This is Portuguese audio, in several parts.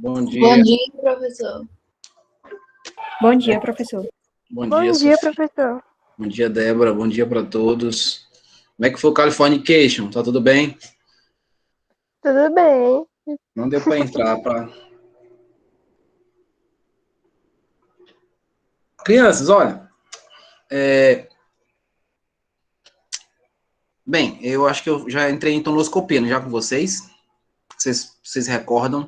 Bom Bom dia. dia, professor. Bom dia, professor. Bom Bom dia, dia, Sofia. professor. Bom dia, Débora. Bom dia para todos. Como é que foi o Californication? Tá tudo bem? Tudo bem? Não deu para entrar para... Crianças, olha. Bem, eu acho que eu já entrei em tonoscopia, já com vocês. Vocês recordam?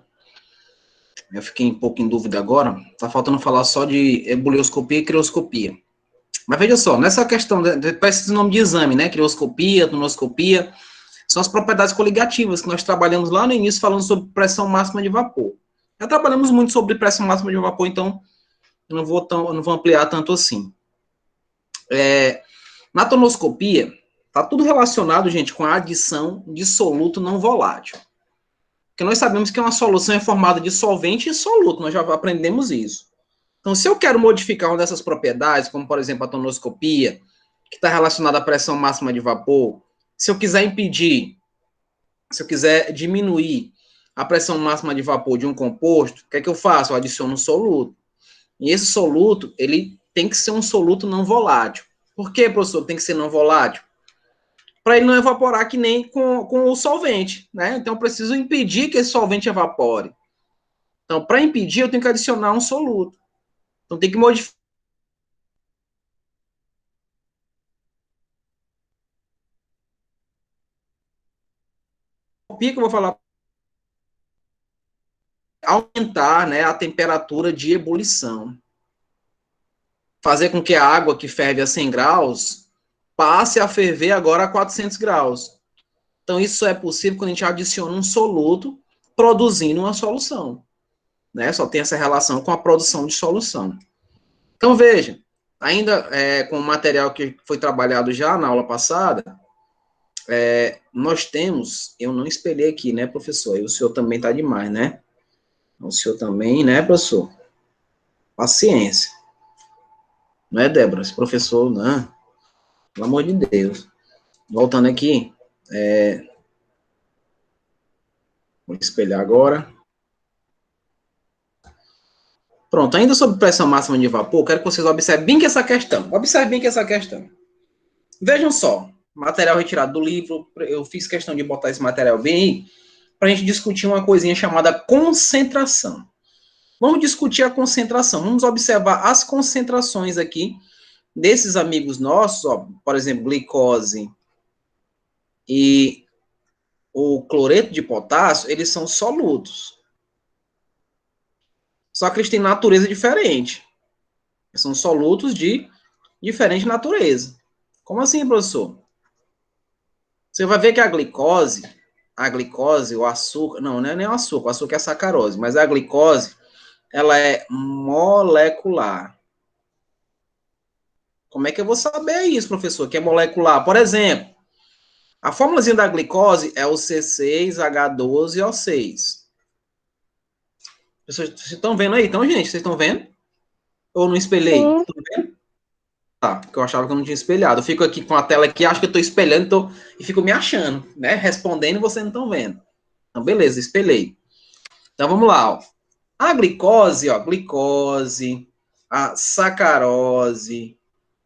Eu fiquei um pouco em dúvida agora. Tá faltando falar só de ebullioscopia e crioscopia. Mas veja só, nessa questão, parece esse nome de exame, né? Crioscopia, tonoscopia, são as propriedades coligativas que nós trabalhamos lá no início, falando sobre pressão máxima de vapor. Já trabalhamos muito sobre pressão máxima de vapor, então eu não vou ampliar tanto assim. Na tonoscopia, está tudo relacionado, gente, com a adição de soluto não volátil. Porque nós sabemos que uma solução é formada de solvente e soluto, nós já aprendemos isso. Então, se eu quero modificar uma dessas propriedades, como, por exemplo, a tonoscopia, que está relacionada à pressão máxima de vapor, se eu quiser impedir, se eu quiser diminuir a pressão máxima de vapor de um composto, o que é que eu faço? Eu adiciono um soluto. E esse soluto, ele tem que ser um soluto não volátil. Por que, professor, tem que ser não volátil? Para ele não evaporar que nem com o solvente, né? Então, eu preciso impedir que esse solvente evapore. Então, para impedir, eu tenho que adicionar um soluto. Então, tem que modificar. O que eu vou falar? Aumentar, né, a temperatura de ebulição. Fazer com que a água que ferve a 100 graus passe a ferver agora a 400 graus. Então, isso é possível quando a gente adiciona um soluto produzindo uma solução. Né? Só tem essa relação com a produção de solução. Então, veja, ainda com o material que foi trabalhado já na aula passada, nós temos, eu não espelhei aqui, né, professor? E o senhor também está demais, né? O senhor também, né, professor? Paciência. Não é, Débora? Esse professor, não. Pelo amor de Deus. Voltando aqui. Vou espelhar agora. Pronto, ainda sobre pressão máxima de vapor, quero que vocês observem bem que essa questão. Observem bem que essa questão. Vejam só, material retirado do livro, eu fiz questão de botar esse material bem aí, para a gente discutir uma coisinha chamada concentração. Vamos discutir a concentração, vamos observar as concentrações aqui desses amigos nossos, ó, por exemplo, glicose e o cloreto de potássio, eles são solutos. Só que eles têm natureza diferente. São solutos de diferente natureza. Como assim, professor? Você vai ver que a glicose, o açúcar, não é nem o açúcar é sacarose, mas a glicose, ela é molecular. Como é que eu vou saber isso, professor, que é molecular? Por exemplo, a fórmulazinha da glicose é o C6H12O6. Vocês estão vendo aí? Então, gente, vocês estão vendo? Ou não espelhei? Sim. Estão vendo? Tá, porque eu achava que eu não tinha espelhado. Eu fico aqui com a tela aqui, acho que eu estou espelhando e fico me achando, né? Respondendo e vocês não estão vendo. Então, beleza, espelhei. Então, vamos lá, ó. A glicose, ó, a sacarose,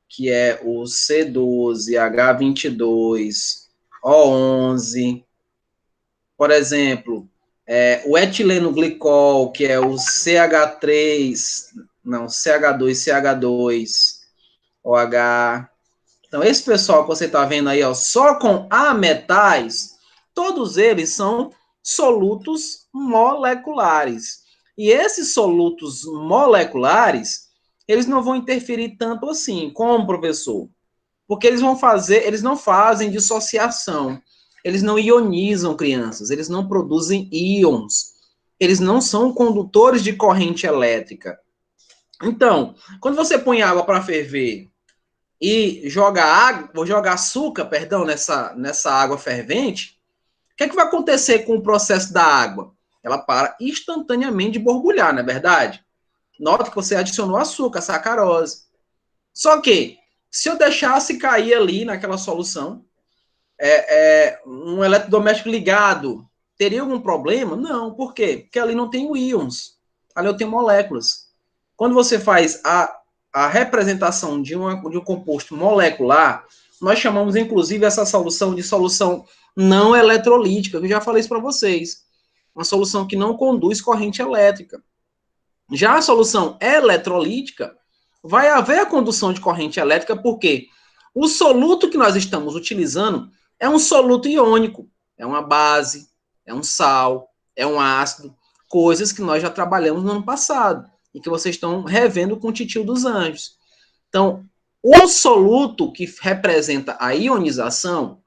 que é o C12H22O11, por exemplo, o etileno glicol, que é o CH2OH. Então, esse pessoal que você está vendo aí, ó, só com ametais, todos eles são solutos moleculares. E esses solutos moleculares, eles não vão interferir tanto assim. Como, professor? Porque eles não fazem dissociação. Eles não ionizam crianças, eles não produzem íons. Eles não são condutores de corrente elétrica. Então, quando você põe água para ferver e joga açúcar, perdão, nessa água fervente, o que é que vai acontecer com o processo da água? Ela para instantaneamente de borbulhar, não é verdade? Nota que você adicionou açúcar, sacarose. Só que, se eu deixasse cair ali naquela solução, um eletrodoméstico ligado Teria algum problema? Não. Por quê? Porque ali não tem íons. Ali eu tenho moléculas. Quando você faz a representação de um composto molecular, nós chamamos, inclusive, essa solução de solução não eletrolítica. Eu já falei isso para vocês. Uma solução que não conduz corrente elétrica. Já a solução eletrolítica, vai haver a condução de corrente elétrica, porque o soluto que nós estamos utilizando é um soluto iônico. É uma base, é um sal, é um ácido, coisas que nós já trabalhamos no ano passado e que vocês estão revendo com o Titio dos Anjos. Então, o soluto que representa a ionização,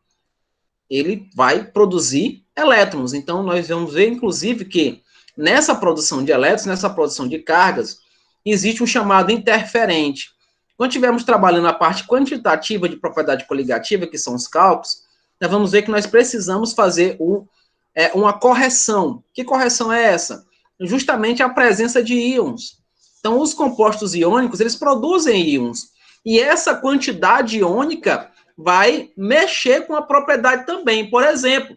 ele vai produzir elétrons. Então, nós vamos ver, inclusive, que nessa produção de elétrons, nessa produção de cargas, existe um chamado interferente. Quando estivermos trabalhando a parte quantitativa de propriedade coligativa, que são os cálculos, nós vamos ver que nós precisamos fazer uma correção. Que correção é essa? Justamente a presença de íons. Então, os compostos iônicos, eles produzem íons. E essa quantidade iônica vai mexer com a propriedade também. Por exemplo,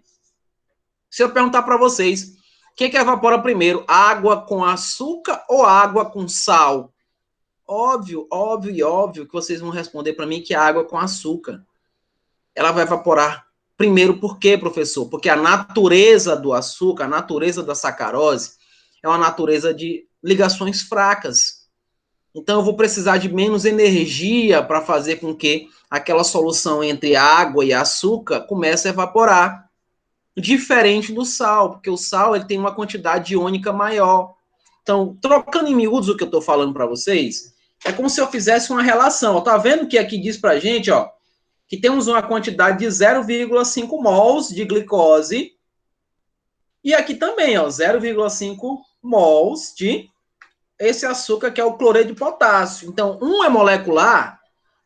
se eu perguntar para vocês, o que evapora primeiro? Água com açúcar ou água com sal? Óbvio que vocês vão responder para mim que é água com açúcar. Ela vai evaporar primeiro por quê, professor? Porque a natureza do açúcar, a natureza da sacarose, é uma natureza de ligações fracas. Então, eu vou precisar de menos energia para fazer com que aquela solução entre água e açúcar comece a evaporar. Diferente do sal, porque o sal ele tem uma quantidade iônica maior. Então, trocando em miúdos o que eu estou falando para vocês, é como se eu fizesse uma relação. Tá vendo que aqui diz para a gente, ó, que temos uma quantidade de 0,5 mols de glicose, e aqui também, ó, 0,5 mols de esse açúcar que é o cloreto de potássio. Então, um é molecular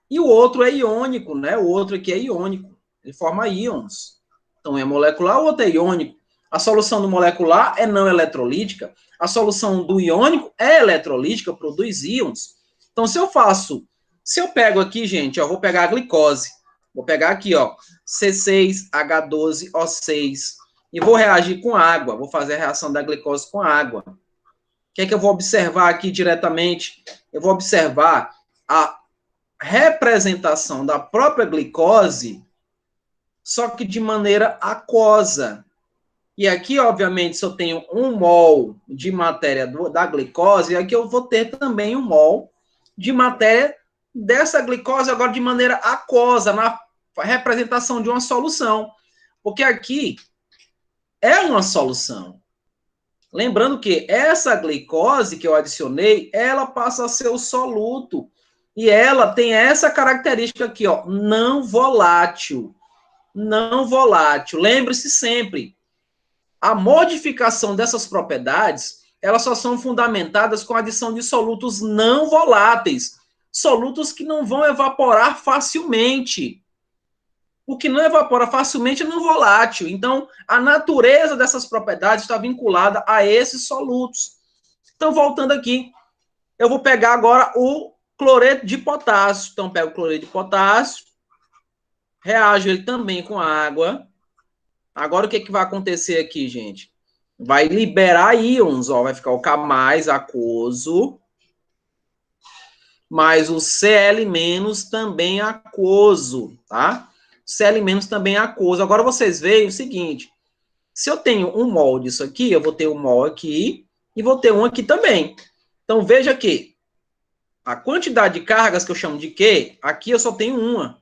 e o outro é iônico, né? O outro aqui é iônico. Ele forma íons. Então, um é molecular, o outro é iônico. A solução do molecular é não eletrolítica. A solução do iônico é eletrolítica, produz íons. Então, se eu pego aqui, gente, ó, vou pegar a glicose. Vou pegar aqui, ó, C6H12O6 e vou reagir com água. Vou fazer a reação da glicose com água. O que é que eu vou observar aqui diretamente? Eu vou observar a representação da própria glicose, só que de maneira aquosa. E aqui, obviamente, se eu tenho 1 mol de matéria da glicose, aqui eu vou ter também 1 mol de matéria dessa glicose, agora de maneira aquosa, na representação de uma solução. Porque aqui é uma solução. Lembrando que essa glicose que eu adicionei, ela passa a ser o soluto. E ela tem essa característica aqui, ó, não volátil. Não volátil. Lembre-se sempre, a modificação dessas propriedades, elas só são fundamentadas com a adição de solutos não voláteis. Solutos que não vão evaporar facilmente. O que não evapora facilmente é não volátil. Então, a natureza dessas propriedades está vinculada a esses solutos. Então, voltando aqui, eu vou pegar agora o cloreto de potássio. Então, pego o cloreto de potássio, reajo ele também com água. Agora, o que, que vai acontecer aqui, gente? Vai liberar íons, ó, vai ficar o K mais aquoso, mais o Cl- também aquoso, tá? Cl- também aquoso. Agora vocês veem o seguinte, se eu tenho 1 mol disso aqui, eu vou ter 1 mol aqui e vou ter um aqui também. Então, veja que a quantidade de cargas que eu chamo de Q, aqui eu só tenho uma.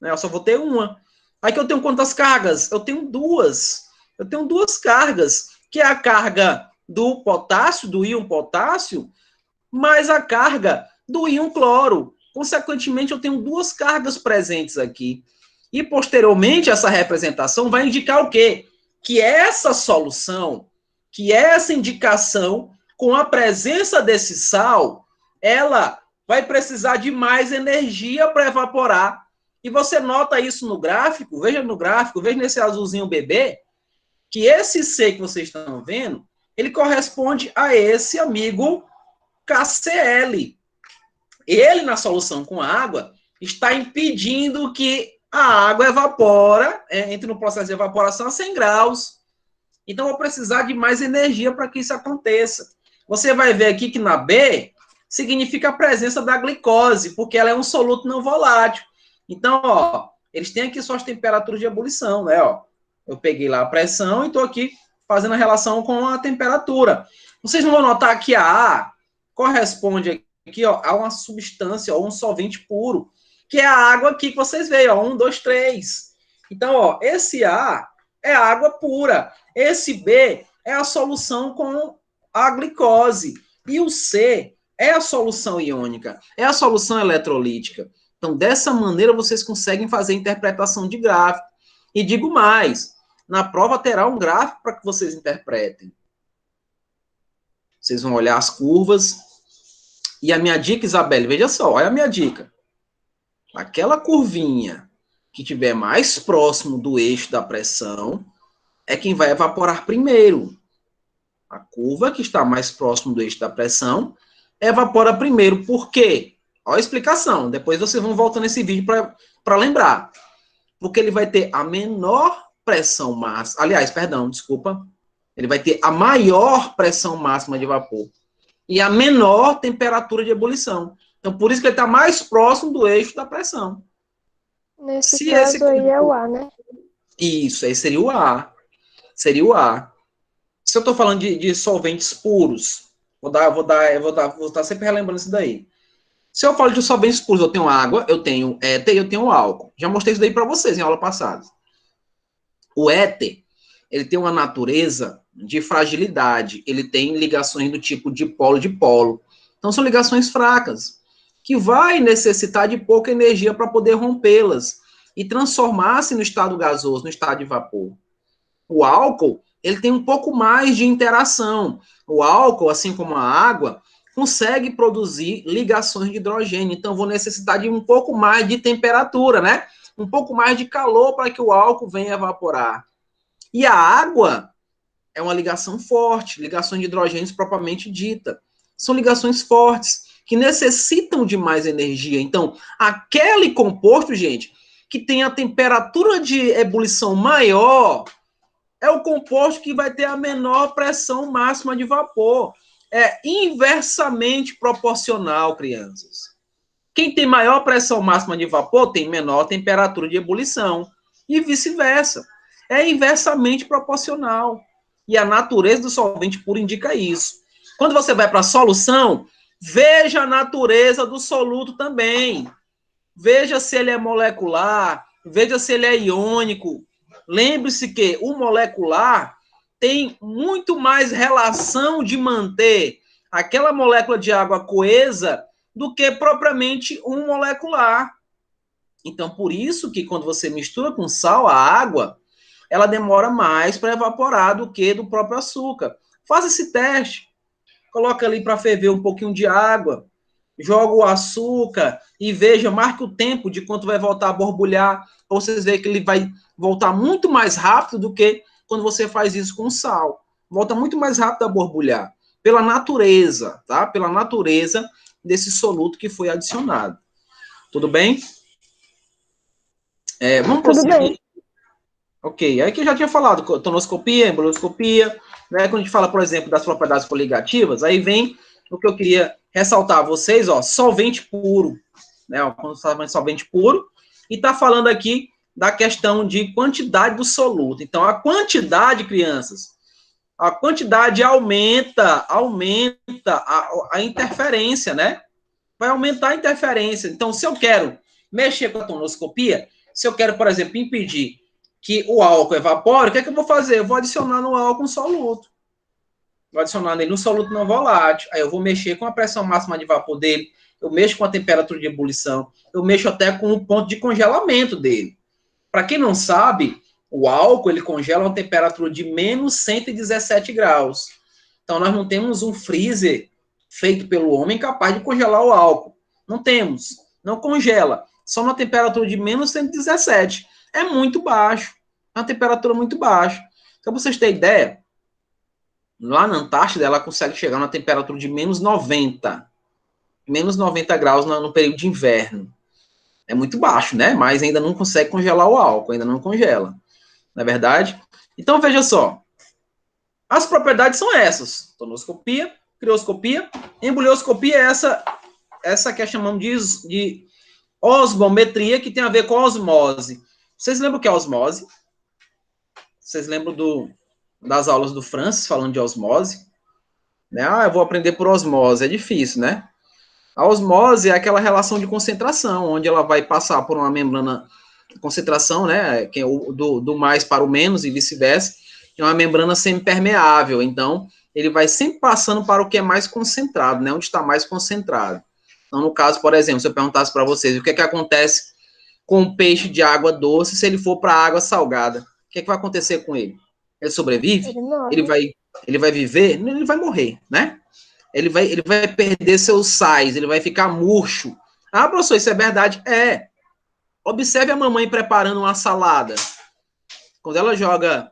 Né? Eu só vou ter uma. Aqui eu tenho quantas cargas? Eu tenho 2. Eu tenho 2 cargas, que é a carga do potássio, do íon potássio, mais a carga do íon cloro. Consequentemente, eu tenho 2 cargas presentes aqui. E, posteriormente, essa representação vai indicar o quê? Que essa solução, que essa indicação, com a presença desse sal, ela vai precisar de mais energia para evaporar. E você nota isso no gráfico, veja nesse azulzinho bebê, que esse C que vocês estão vendo, ele corresponde a esse amigo KCl. Ele, na solução com água, está impedindo que a água evapora, entre no processo de evaporação a 100 graus. Então, eu vou precisar de mais energia para que isso aconteça. Você vai ver aqui que na B significa a presença da glicose, porque ela é um soluto não volátil. Então, ó, eles têm aqui suas temperaturas de ebulição, né? Ó, eu peguei lá a pressão e estou aqui fazendo a relação com a temperatura. Vocês vão notar que a A corresponde aqui, ó, a uma substância, ou um solvente puro, que é a água aqui que vocês veem, ó, 1, 2, 3. Então, ó, esse A é água pura. Esse B é a solução com a glicose. E o C é a solução iônica, é a solução eletrolítica. Então, dessa maneira, vocês conseguem fazer interpretação de gráfico. E digo mais, na prova terá um gráfico para que vocês interpretem. Vocês vão olhar as curvas. E a minha dica, Isabelle, veja só, olha a minha dica. Aquela curvinha que estiver mais próximo do eixo da pressão é quem vai evaporar primeiro. A curva que está mais próximo do eixo da pressão evapora primeiro. Por quê? Olha a explicação. Depois vocês vão voltar nesse vídeo para lembrar. Porque ele vai ter a menor pressão máxima. Aliás, perdão, desculpa. Ele vai ter a maior pressão máxima de vapor e a menor temperatura de ebulição. Então, por isso que ele está mais próximo do eixo da pressão. Nesse caso aí é o A, né? Isso, aí seria o A. Seria o A. Se eu estou falando de solventes puros, vou estar sempre relembrando isso daí. Se eu falo de solventes puros, eu tenho água, eu tenho éter e eu tenho álcool. Já mostrei isso daí para vocês em aula passada. O éter, ele tem uma natureza de fragilidade. Ele tem ligações do tipo dipolo-dipolo. Então, são ligações fracas, que vai necessitar de pouca energia para poder rompê-las e transformar-se no estado gasoso, no estado de vapor. O álcool, ele tem um pouco mais de interação. O álcool, assim como a água, consegue produzir ligações de hidrogênio. Então, vou necessitar de um pouco mais de temperatura, né? Um pouco mais de calor para que o álcool venha evaporar. E a água é uma ligação forte, ligações de hidrogênios propriamente dita. São ligações fortes, que necessitam de mais energia. Então, aquele composto, gente, que tem a temperatura de ebulição maior, é o composto que vai ter a menor pressão máxima de vapor. É inversamente proporcional, crianças. Quem tem maior pressão máxima de vapor tem menor temperatura de ebulição. E vice-versa. É inversamente proporcional. E a natureza do solvente puro indica isso. Quando você vai para a solução, veja a natureza do soluto também. Veja se ele é molecular, veja se ele é iônico. Lembre-se que o molecular tem muito mais relação de manter aquela molécula de água coesa do que propriamente um molecular. Então, por isso que quando você mistura com sal a água, ela demora mais para evaporar do que do próprio açúcar. Faça esse teste. Coloca ali para ferver um pouquinho de água, joga o açúcar e veja, marque o tempo de quanto vai voltar a borbulhar, para vocês verem que ele vai voltar muito mais rápido do que quando você faz isso com sal. Volta muito mais rápido a borbulhar, pela natureza, tá? Pela natureza desse soluto que foi adicionado. Tudo bem? Vamos prosseguir. Tudo bem. Ok, aí que eu já tinha falado, tonoscopia, embrioscopia, né? Quando a gente fala, por exemplo, das propriedades coligativas, aí vem o que eu queria ressaltar a vocês, ó, solvente puro, né? Ó, quando fala de solvente puro, e tá falando aqui da questão de quantidade do soluto. Então, a quantidade, crianças, a quantidade aumenta a interferência, né? Vai aumentar a interferência. Então, se eu quero mexer com a tonoscopia, se eu quero, por exemplo, impedir que o álcool evapore, o que é que eu vou fazer? Eu vou adicionar no álcool um soluto. Vou adicionar nele um soluto não volátil. Aí eu vou mexer com a pressão máxima de vapor dele, eu mexo com a temperatura de ebulição, eu mexo até com o ponto de congelamento dele. Para quem não sabe, o álcool ele congela a uma temperatura de menos 117 graus. Então nós não temos um freezer feito pelo homem capaz de congelar o álcool. Não temos. Não congela. Só na temperatura de menos 117. É muito baixo. É uma temperatura muito baixa. Então, para vocês terem ideia, lá na Antártida, ela consegue chegar na temperatura de menos 90. Menos 90 graus no período de inverno. É muito baixo, né? Mas ainda não consegue congelar o álcool. Ainda não congela. Não é verdade? Então, veja só. As propriedades são essas: tonoscopia, crioscopia, embrioscopia é essa que chamamos de osmometria, que tem a ver com osmose. Vocês lembram o que é osmose? Vocês lembram das aulas do Francis falando de osmose? Né? Eu vou aprender por osmose, é difícil, né? A osmose é aquela relação de concentração, onde ela vai passar por uma membrana de concentração, né? Que é do mais para o menos e vice-versa, que é uma membrana semipermeável. Então, ele vai sempre passando para o que é mais concentrado, né? Onde está mais concentrado. Então, no caso, por exemplo, se eu perguntasse para vocês o que é que acontece com um peixe de água doce se ele for para água salgada, o que é que vai acontecer com ele? Ele sobrevive? Ele vai viver? Ele vai morrer, né? Ele vai perder seus sais, ele vai ficar murcho. Ah, professor, isso é verdade? É. Observe a mamãe preparando uma salada. Quando ela joga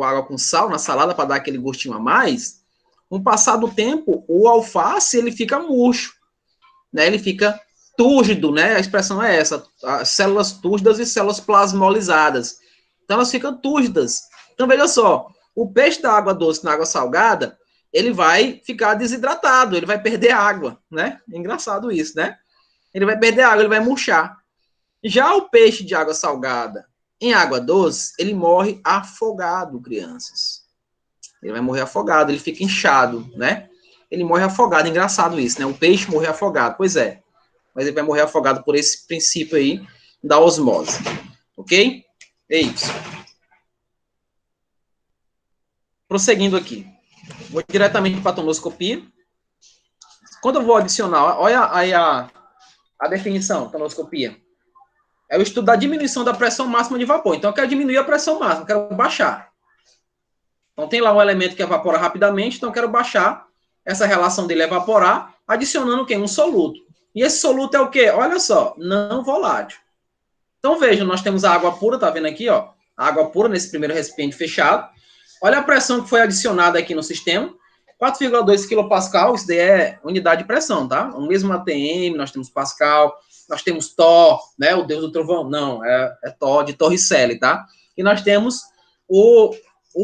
água com sal na salada para dar aquele gostinho a mais, com o passar do tempo, o alface ele fica murcho, né? Ele fica túrgido, né? A expressão é essa, as células túrgidas e células plasmolizadas. Então elas ficam túrgidas. Então veja só, o peixe da água doce na água salgada, ele vai ficar desidratado, ele vai perder água, né? É engraçado isso, né? Ele vai perder água, ele vai murchar. Já o peixe de água salgada em água doce, ele morre afogado, crianças. Ele vai morrer afogado, ele fica inchado, né? Ele morre afogado, engraçado isso, né? O peixe morrer afogado, pois é. Mas ele vai morrer afogado por esse princípio aí da osmose. Ok? É isso. Prosseguindo aqui. Vou diretamente para a tonoscopia. Quando eu vou adicionar, olha aí a definição, tonoscopia. É o estudo da diminuição da pressão máxima de vapor. Então, eu quero diminuir a pressão máxima, eu quero baixar. Então, tem lá um elemento que evapora rapidamente, então eu quero baixar essa relação dele evaporar, adicionando o quê? Um soluto. E esse soluto é o quê? Olha só, não volátil. Então, vejam, nós temos a água pura, tá vendo aqui, ó? A água pura nesse primeiro recipiente fechado. Olha a pressão que foi adicionada aqui no sistema. 4,2 kPa, isso daí é unidade de pressão, tá? O mesmo ATM, nós temos Pascal, nós temos Thor, né? O Deus do Trovão. Não, é Thor de Torricelli, tá? E nós temos o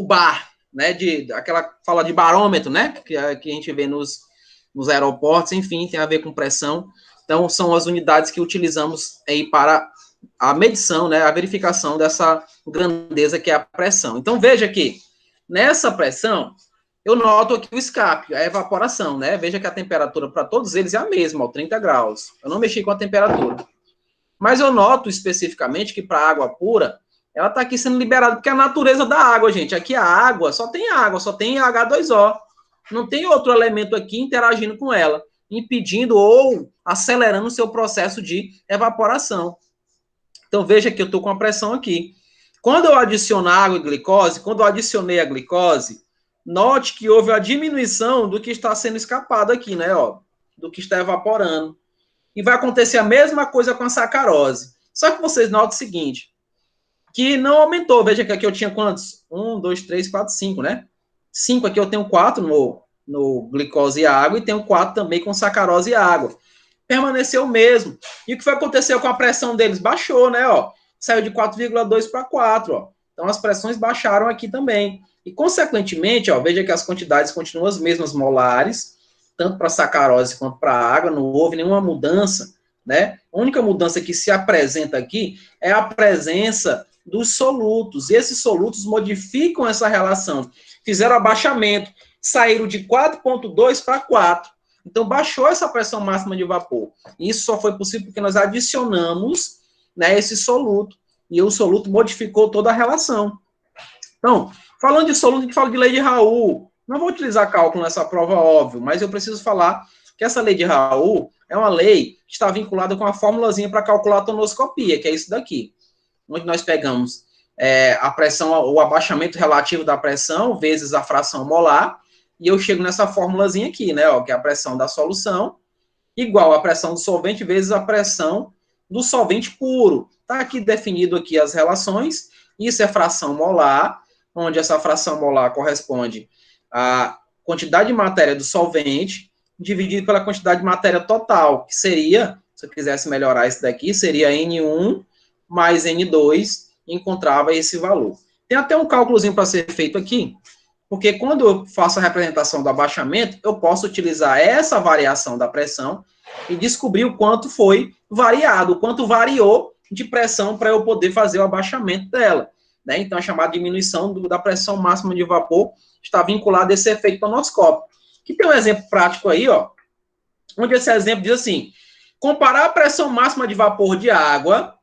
bar, né? Aquela fala de barômetro, né? Que a gente vê nos aeroportos, enfim, tem a ver com pressão. Então, são as unidades que utilizamos aí para a medição, né? A verificação dessa grandeza que é a pressão. Então, veja que nessa pressão, eu noto aqui o escape, a evaporação, né? Veja que a temperatura para todos eles é a mesma, ó, 30 graus. Eu não mexi com a temperatura. Mas eu noto especificamente que para a água pura, ela está aqui sendo liberada, porque é a natureza da água, gente. Aqui a água, só tem H2O. Não tem outro elemento aqui interagindo com ela, impedindo ou acelerando o seu processo de evaporação. Então, veja que eu estou com a pressão aqui. Quando eu adiciono água e glicose, quando eu adicionei a glicose, note que houve a diminuição do que está sendo escapado aqui, né? Ó, do que está evaporando. E vai acontecer a mesma coisa com a sacarose. Só que vocês notam o seguinte, que não aumentou. Veja que aqui eu tinha quantos? 1, 2, 3, 4, 5, né? 5 aqui eu tenho 4 no glicose e água, e tenho 4 também com sacarose e água. Permaneceu o mesmo. E o que foi acontecer com a pressão deles? Baixou, né? Ó, saiu de 4,2 para 4, ó. Então as pressões baixaram aqui também. E, consequentemente, ó, veja que as quantidades continuam as mesmas molares, tanto para sacarose quanto para água, não houve nenhuma mudança, né? A única mudança que se apresenta aqui é a presença dos solutos. E esses solutos modificam essa relação. Fizeram abaixamento, saíram de 4,2 para 4. Então, baixou essa pressão máxima de vapor. E isso só foi possível porque nós adicionamos, né, esse soluto. E o soluto modificou toda a relação. Então, falando de soluto, a gente fala de lei de Raoult. Não vou utilizar cálculo nessa prova, óbvio, mas eu preciso falar que essa lei de Raoult é uma lei que está vinculada com a formulazinha para calcular a tonoscopia, que é isso daqui. Onde nós pegamos a pressão, o abaixamento relativo da pressão, vezes a fração molar, e eu chego nessa formulazinha aqui, né, ó, que é a pressão da solução, igual a pressão do solvente vezes a pressão do solvente puro. Está aqui definido aqui as relações, isso é fração molar, onde essa fração molar corresponde à quantidade de matéria do solvente, dividido pela quantidade de matéria total, que seria, se eu quisesse melhorar isso daqui, seria N1 mais N2, encontrava esse valor. Tem até um cálculozinho para ser feito aqui, porque quando eu faço a representação do abaixamento, eu posso utilizar essa variação da pressão e descobrir o quanto foi variado, o quanto variou de pressão para eu poder fazer o abaixamento dela. Né? Então, a chamada diminuição da pressão máxima de vapor está vinculada a esse efeito tonoscópico. Aqui tem um exemplo prático aí, ó, onde esse exemplo diz assim, comparar a pressão máxima de vapor de água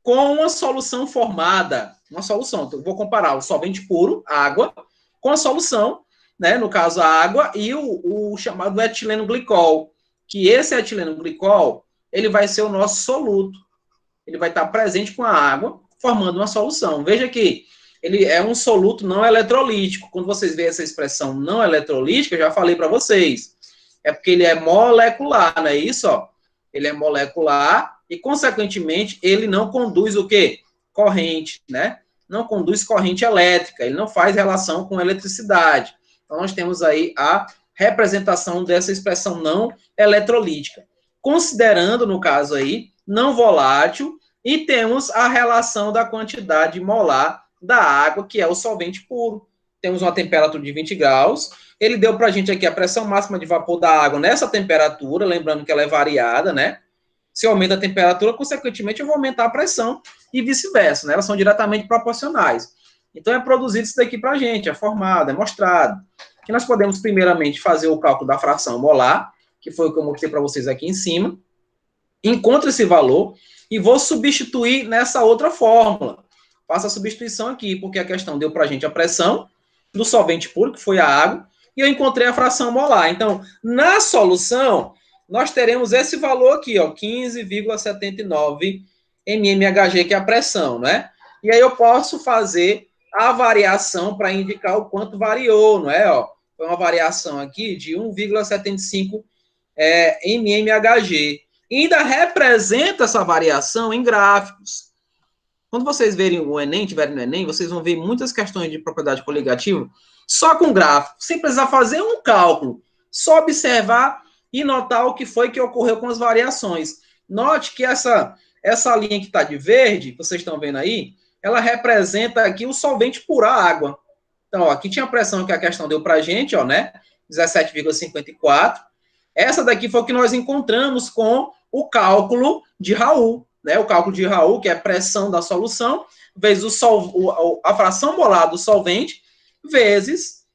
com uma solução formada, uma solução, então, eu vou comparar o solvente puro, água, com a solução, né, no caso a água, e o chamado etileno glicol, que esse etileno glicol, ele vai ser o nosso soluto, ele vai estar presente com a água, formando uma solução. Veja que ele é um soluto não eletrolítico. Quando vocês veem essa expressão não eletrolítica, eu já falei para vocês, é porque ele é molecular, não é isso? Ó? Ele é molecular e, consequentemente, ele não conduz o quê? Corrente, né? Não conduz corrente elétrica, ele não faz relação com eletricidade. Então, nós temos aí a representação dessa expressão não eletrolítica. Considerando, no caso aí, não volátil, e temos a relação da quantidade molar da água, que é o solvente puro. Temos uma temperatura de 20 graus, ele deu para a gente aqui a pressão máxima de vapor da água nessa temperatura, lembrando que ela é variada, né? Se eu aumento a temperatura, consequentemente, eu vou aumentar a pressão e vice-versa, né? Elas são diretamente proporcionais. Então, é produzido isso daqui para a gente, é formado, é mostrado. Que nós podemos, primeiramente, fazer o cálculo da fração molar, que foi o que eu mostrei para vocês aqui em cima. Encontro esse valor e vou substituir nessa outra fórmula. Faço a substituição aqui, porque a questão deu para a gente a pressão do solvente puro, que foi a água, e eu encontrei a fração molar. Então, na solução, nós teremos esse valor aqui, ó, 15,79 mmHg, que é a pressão, né? E aí eu posso fazer a variação para indicar o quanto variou, não é? Ó, foi uma variação aqui de 1,75 mmHg. E ainda representa essa variação em gráficos. Quando vocês verem o Enem, tiverem no Enem, vocês vão ver muitas questões de propriedade coligativa só com gráfico, sem precisar fazer um cálculo, só observar e notar o que foi que ocorreu com as variações. Note que essa linha que está de verde, que vocês estão vendo aí, ela representa aqui o solvente puro, a água. Então, ó, aqui tinha a pressão que a questão deu para a gente, ó, né? 17,54. Essa daqui foi o que nós encontramos com o cálculo de Raoult, né? O cálculo de Raoult, que é a pressão da solução, vezes a fração molar do solvente, vezes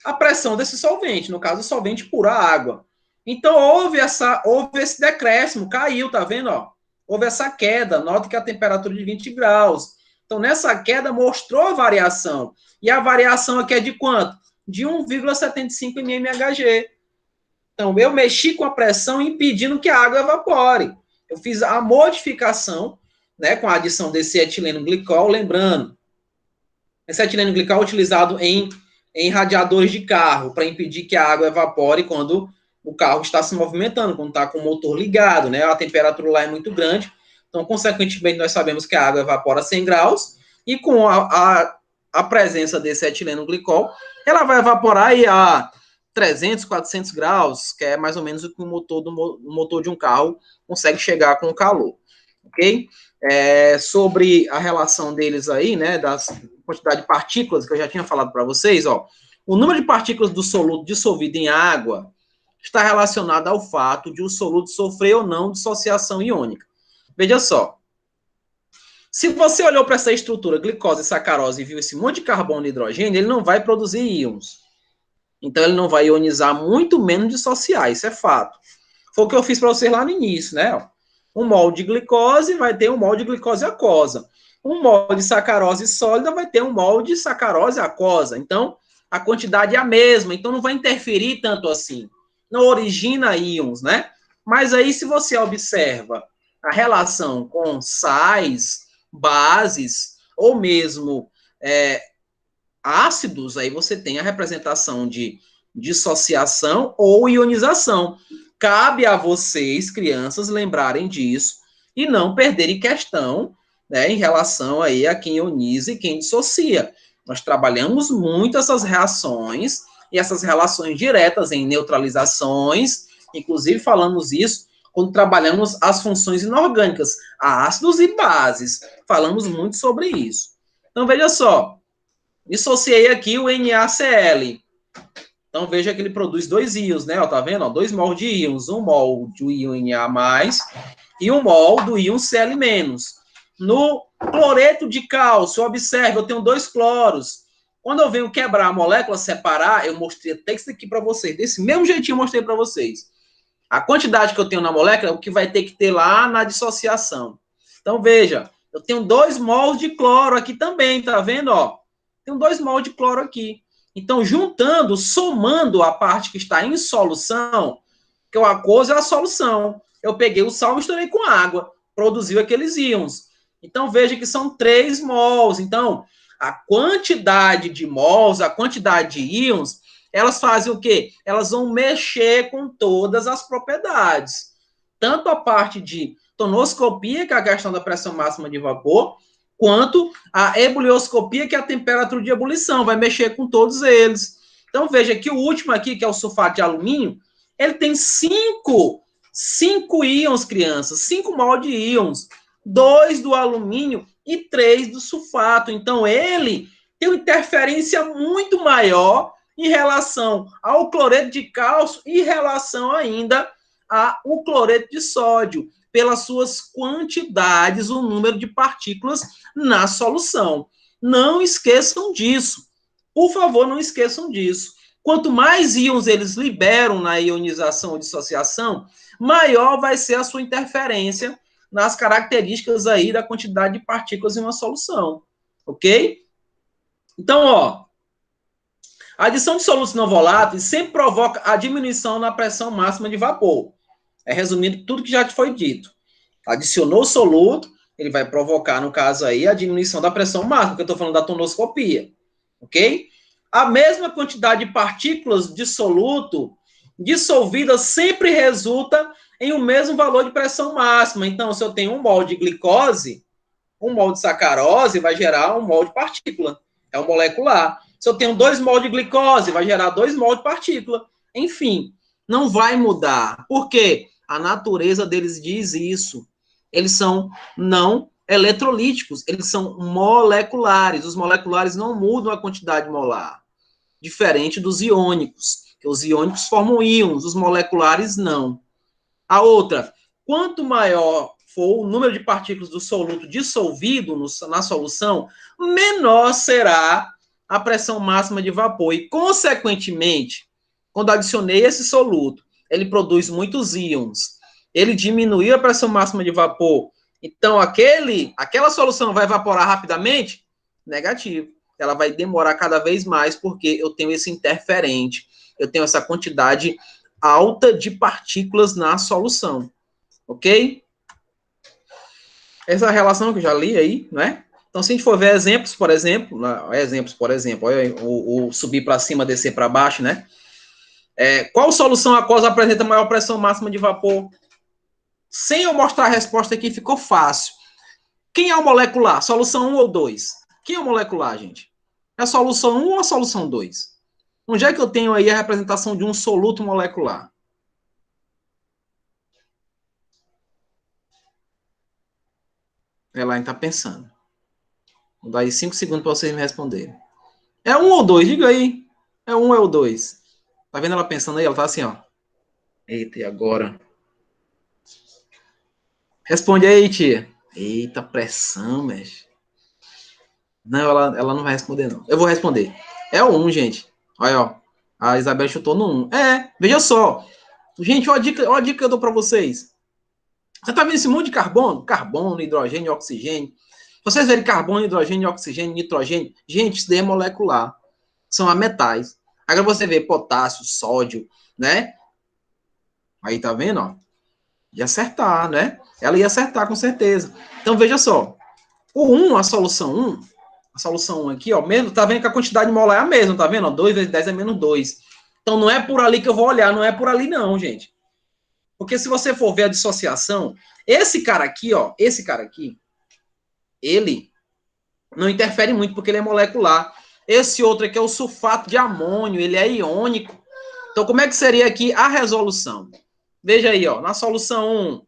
a pressão desse solvente, no caso, o solvente puro, a água. Então, houve esse decréscimo, caiu, tá vendo? Ó? Houve essa queda, note que a temperatura de 20 graus. Então, nessa queda, mostrou a variação. E a variação aqui é de quanto? De 1,75 mmHg. Então, eu mexi com a pressão impedindo que a água evapore. Eu fiz a modificação, né, com a adição desse etileno glicol, lembrando, esse etileno glicol é utilizado em radiadores de carro, para impedir que a água evapore quando o carro está se movimentando, quando está com o motor ligado, né, a temperatura lá é muito grande, então, consequentemente, nós sabemos que a água evapora a 100 graus, e com a presença desse etileno glicol, ela vai evaporar aí a 300, 400 graus, que é mais ou menos o que o motor de um carro consegue chegar com o calor, ok? Sobre a relação deles aí, né, da quantidade de partículas que eu já tinha falado para vocês, ó, o número de partículas do soluto dissolvido em água está relacionado ao fato de o soluto sofrer ou não dissociação iônica. Veja só, se você olhou para essa estrutura glicose e sacarose e viu esse monte de carbono e hidrogênio, ele não vai produzir íons. Então, ele não vai ionizar, muito menos dissociar, isso é fato. Foi o que eu fiz para vocês lá no início, né? Um mol de glicose vai ter um mol de glicose aquosa. Um mol de sacarose sólida vai ter um mol de sacarose aquosa. Então, a quantidade é a mesma, então não vai interferir tanto assim. Não origina íons, né? Mas aí, se você observa a relação com sais, bases, ou mesmo ácidos, aí você tem a representação de dissociação ou ionização. Cabe a vocês, crianças, lembrarem disso e não perderem questão, né, em relação aí a quem ioniza e quem dissocia. Nós trabalhamos muito essas reações e essas relações diretas em neutralizações, inclusive falamos isso quando trabalhamos as funções inorgânicas, ácidos e bases. Falamos muito sobre isso. Então, veja só. Dissociei aqui o NaCl. Então, veja que ele produz 2 íons, né? Ó, tá vendo? Ó, 2 mol de íons. 1 mol do íon Na+, e 1 mol do íon Cl-. No cloreto de cálcio, observe, eu tenho 2 cloros. Quando eu venho quebrar a molécula, separar, eu mostrei até isso aqui para vocês. Desse mesmo jeitinho eu mostrei para vocês. A quantidade que eu tenho na molécula é o que vai ter que ter lá na dissociação. Então, veja, eu tenho 2 mols de cloro aqui também, tá vendo? Ó, tenho 2 mols de cloro aqui. Então, juntando, somando a parte que está em solução, que o aquoso é a solução. Eu peguei o sal e misturei com água, produziu aqueles íons. Então, veja que são 3 mols. Então, a quantidade de mols, a quantidade de íons, elas fazem o quê? Elas vão mexer com todas as propriedades. Tanto a parte de tonoscopia, que é a questão da pressão máxima de vapor, quanto a ebulioscopia, que é a temperatura de ebulição, vai mexer com todos eles. Então, veja que o último aqui, que é o sulfato de alumínio, ele tem 5 íons, crianças, 5 mol de íons, 2 do alumínio e 3 do sulfato. Então, ele tem uma interferência muito maior em relação ao cloreto de cálcio e em relação ainda ao cloreto de sódio, pelas suas quantidades, o número de partículas na solução. Não esqueçam disso. Por favor, não esqueçam disso. Quanto mais íons eles liberam na ionização ou dissociação, maior vai ser a sua interferência nas características aí da quantidade de partículas em uma solução. Ok? Então, ó, a adição de solutos não voláteis sempre provoca a diminuição na pressão máxima de vapor. Resumindo tudo que já te foi dito. Adicionou o soluto, ele vai provocar, no caso aí, a diminuição da pressão máxima, que eu estou falando da tonoscopia. Ok? A mesma quantidade de partículas de soluto dissolvidas sempre resulta em o mesmo valor de pressão máxima. Então, se eu tenho 1 mol de glicose, 1 mol de sacarose vai gerar 1 mol de partícula. É o molecular. Se eu tenho 2 mol de glicose, vai gerar 2 mol de partícula. Enfim, não vai mudar. Por quê? A natureza deles diz isso. Eles são não eletrolíticos, eles são moleculares. Os moleculares não mudam a quantidade molar, diferente dos iônicos, que os iônicos formam íons, os moleculares não. A outra, quanto maior for o número de partículas do soluto dissolvido na solução, menor será a pressão máxima de vapor. E, consequentemente, quando adicionei esse soluto, ele produz muitos íons. Ele diminuiu a pressão máxima de vapor. Então, aquela solução vai evaporar rapidamente? Negativo. Ela vai demorar cada vez mais, porque eu tenho esse interferente. Eu tenho essa quantidade alta de partículas na solução. Ok? Essa relação que eu já li aí, né? Então, se a gente for ver exemplos, por exemplo, olha o subir para cima, descer para baixo, né? Qual solução aquosa apresenta maior pressão máxima de vapor? Sem eu mostrar a resposta aqui, ficou fácil. Quem é o molecular? Solução 1 ou 2? Quem é o molecular, gente? É a solução 1 ou a solução 2? Onde é que eu tenho aí a representação de um soluto molecular? Ela está pensando. Vou dar aí 5 segundos para vocês me responderem. É 1 ou 2? Diga aí. É 1 ou 2? Tá vendo ela pensando aí? Ela tá assim, ó. Eita, e agora? Responde aí, tia. Eita, pressão, mexe. Não, ela não vai responder, não. Eu vou responder. É o 1, gente. Olha, ó. A Isabel chutou no 1. Veja só. Gente, olha a dica que eu dou para vocês. Você tá vendo esse monte de carbono? Carbono, hidrogênio, oxigênio. Vocês verem carbono, hidrogênio, oxigênio, nitrogênio. Gente, isso daí é molecular. São metais. Agora você vê potássio, sódio, né? Aí tá vendo, ó? Ia acertar, né? Ela ia acertar, com certeza. Então, veja só. O 1, a solução 1 aqui, ó, mesmo, tá vendo que a quantidade molar é a mesma, tá vendo? Ó, 2 vezes 10 é menos 2. Então, não é por ali que eu vou olhar, não é por ali não, gente. Porque se você for ver a dissociação, esse cara aqui, ele não interfere muito porque ele é molecular. Esse outro aqui é o sulfato de amônio, ele é iônico. Então, como é que seria aqui a resolução? Veja aí, ó, na solução 1,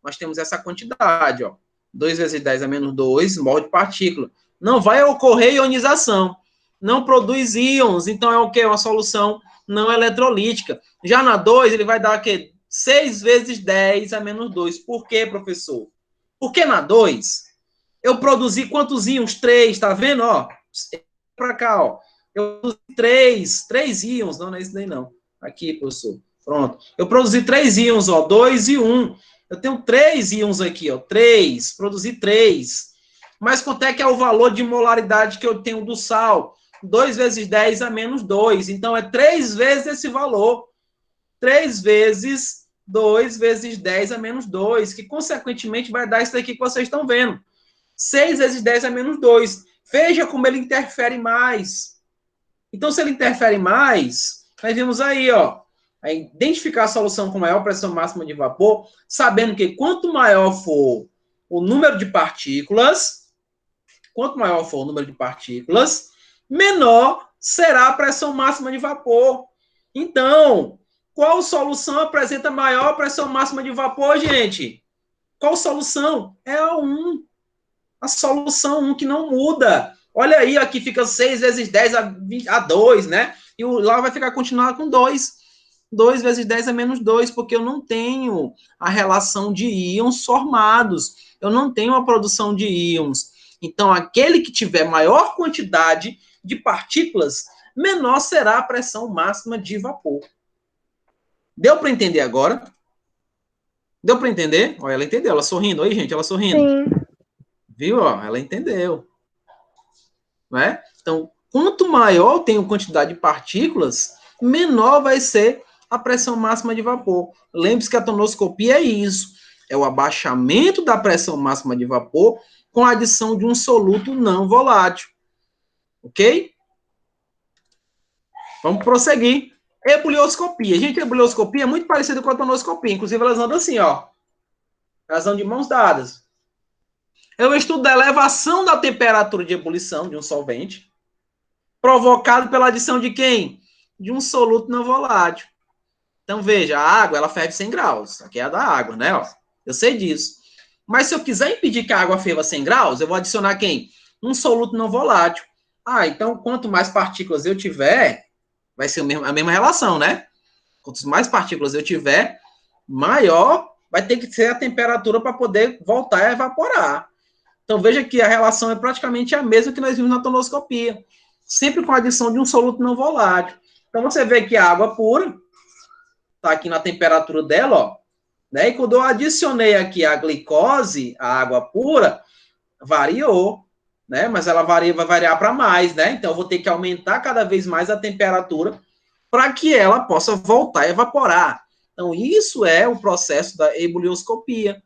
nós temos essa quantidade, ó. 2 vezes 10 é menos 2 mol de partícula. Não vai ocorrer ionização. Não produz íons. Então, é o quê? Uma solução não eletrolítica. Já na 2, ele vai dar o quê? 6 vezes 10 a menos 2. Por quê, professor? Porque na 2, eu produzi quantos íons? 3, tá vendo? Ó, para cá, ó. Eu produzi 3 íons. Não é isso daí, não. Aqui, professor. Pronto. Eu produzi 3 íons, ó. 2 e 1. Eu tenho 3 íons aqui, ó. 3. Produzi 3. Mas quanto é que é o valor de molaridade que eu tenho do sal? 2 vezes 10 a menos 2. Então, é 3 vezes esse valor. 3 vezes 2 vezes 10 a menos 2, que, consequentemente, vai dar isso daqui que vocês estão vendo. 6 vezes 10 a menos 2. Veja como ele interfere mais. Então, se ele interfere mais, nós vimos aí, ó, a identificar a solução com maior pressão máxima de vapor, sabendo que quanto maior for o número de partículas, menor será a pressão máxima de vapor. Então, qual solução apresenta maior pressão máxima de vapor, gente? Qual solução? É a 1. A solução 1 que não muda. Olha aí, aqui fica 6 vezes 10 a 2, né? E lá vai ficar continuar com 2. 2 vezes 10 a menos 2, porque eu não tenho a relação de íons formados. Eu não tenho a produção de íons. Então, aquele que tiver maior quantidade de partículas, menor será a pressão máxima de vapor. Deu para entender agora? Deu para entender? Olha, ela entendeu, ela sorrindo. Oi, gente, ela sorrindo. Sim. Viu? Ó, ela entendeu. Né? Então, quanto maior eu tenho quantidade de partículas, menor vai ser a pressão máxima de vapor. Lembre-se que a tonoscopia é isso. É o abaixamento da pressão máxima de vapor com a adição de um soluto não volátil. Ok? Vamos prosseguir. Ebulioscopia. Gente, a ebulioscopia é muito parecida com a tonoscopia. Inclusive, elas andam assim, ó. Elas andam de mãos dadas. É o estudo da elevação da temperatura de ebulição de um solvente, provocado pela adição de quem? De um soluto não volátil. Então, veja, a água, ela ferve 100 graus. Aqui é a da água, né? Ó, eu sei disso. Mas se eu quiser impedir que a água ferva 100 graus, eu vou adicionar quem? Um soluto não volátil. Ah, então, quanto mais partículas eu tiver, vai ser a mesma relação, né? Quanto mais partículas eu tiver, maior vai ter que ser a temperatura para poder voltar a evaporar. Então, veja que a relação é praticamente a mesma que nós vimos na tonoscopia, sempre com a adição de um soluto não volátil. Então, você vê que a água pura está aqui na temperatura dela, ó, né? E quando eu adicionei aqui a glicose, a água pura, variou, né? Mas ela vai variar para mais, né? Então, eu vou ter que aumentar cada vez mais a temperatura para que ela possa voltar a evaporar. Então, isso é o processo da ebulioscopia,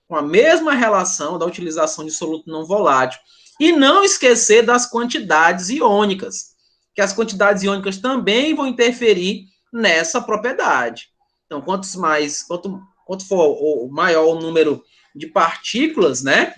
com a mesma relação da utilização de soluto não volátil. E não esquecer das quantidades iônicas, que as quantidades iônicas também vão interferir nessa propriedade. Então, quanto for o maior o número de partículas, né,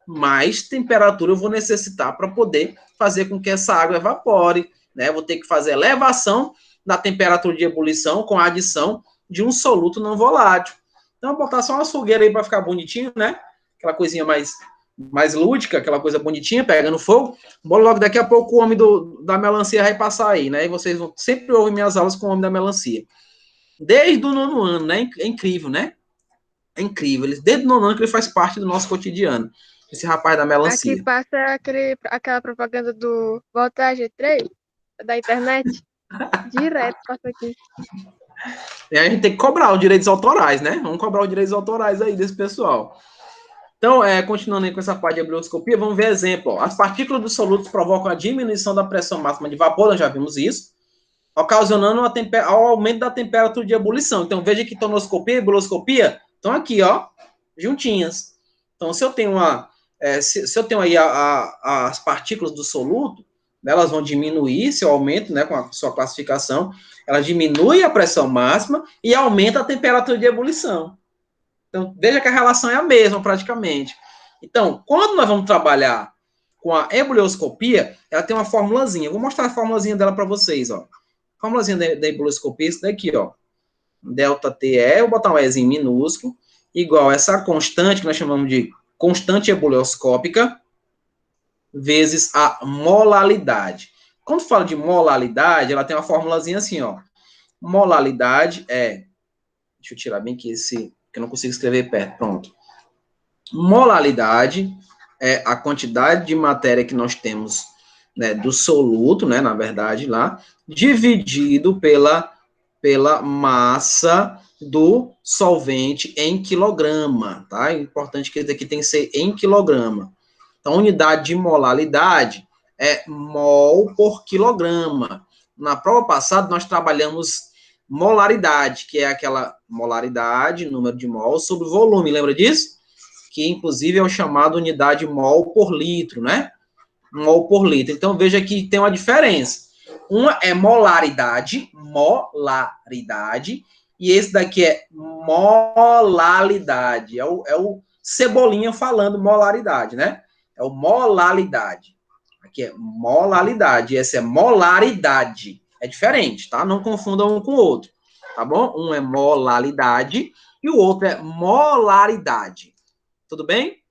mais temperatura eu vou necessitar para poder fazer com que essa água evapore, né? Vou ter que fazer elevação da temperatura de ebulição com a adição de um soluto não volátil. Então, vou botar só uma fogueira aí para ficar bonitinho, né? Aquela coisinha mais lúdica, aquela coisa bonitinha, pegando fogo. Bora logo, daqui a pouco o homem da melancia vai passar aí, né? E vocês vão sempre ouvir minhas aulas com o homem da melancia. Desde o 9º ano, né? É incrível, né? É incrível. Desde o 9º ano que ele faz parte do nosso cotidiano. Esse rapaz da melancia. Aqui passa aquela propaganda do Volta G3 da internet. Direto passa aqui. E aí a gente tem que cobrar os direitos autorais, né? Vamos cobrar os direitos autorais aí desse pessoal. Então, continuando aí com essa parte de ebulioscopia, vamos ver exemplo. Ó. As partículas dos solutos provocam a diminuição da pressão máxima de vapor, nós já vimos isso, ocasionando ao aumento da temperatura de ebulição. Então, veja que tonoscopia e ebulioscopia estão aqui, ó, juntinhas. Então, se eu tenho se eu tenho aí as partículas do soluto, elas vão diminuir se eu aumento, né, com a sua classificação, ela diminui a pressão máxima e aumenta a temperatura de ebulição. Então, veja que a relação é a mesma, praticamente. Então, quando nós vamos trabalhar com a ebulioscopia, ela tem uma formulazinha. Eu vou mostrar a formulazinha dela para vocês, ó. A formulazinha da ebulioscopia, isso daqui, ó. Delta TE, vou botar um Ezinho minúsculo, igual essa constante, que nós chamamos de constante ebulioscópica, vezes a molalidade. Quando fala de molalidade, ela tem uma formulazinha assim, ó. Molalidade é... Deixa eu tirar bem que que eu não consigo escrever perto. Pronto. Molalidade é a quantidade de matéria que nós temos, né, do soluto, né, na verdade, lá, dividido pela massa do solvente em quilograma, tá? É importante que isso aqui tem que ser em quilograma. Então, a unidade de molalidade é mol por quilograma. Na prova passada, nós trabalhamos molaridade, que é aquela molaridade, número de mol, sobre volume, lembra disso? Que, inclusive, é o chamado unidade mol por litro, né? Mol por litro. Então, veja que tem uma diferença. Uma é molaridade, e esse daqui é molalidade. É o Cebolinha falando molaridade, né? É o molalidade. Aqui é molalidade, esse é molaridade. É diferente, tá? Não confundam um com o outro, tá bom? Um é molalidade e o outro é molaridade. Tudo bem?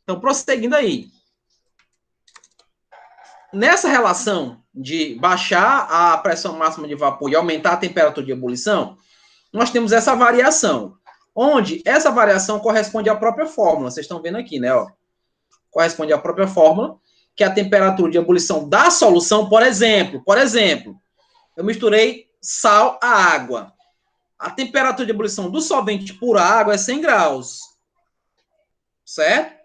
Então, prosseguindo aí. Nessa relação de baixar a pressão máxima de vapor e aumentar a temperatura de ebulição, nós temos essa variação, onde essa variação corresponde à própria fórmula. Vocês estão vendo aqui, né? Ó. Corresponde à própria fórmula, que é a temperatura de ebulição da solução, por exemplo, eu misturei sal a água. A temperatura de ebulição do solvente pura água é 100 graus. Certo?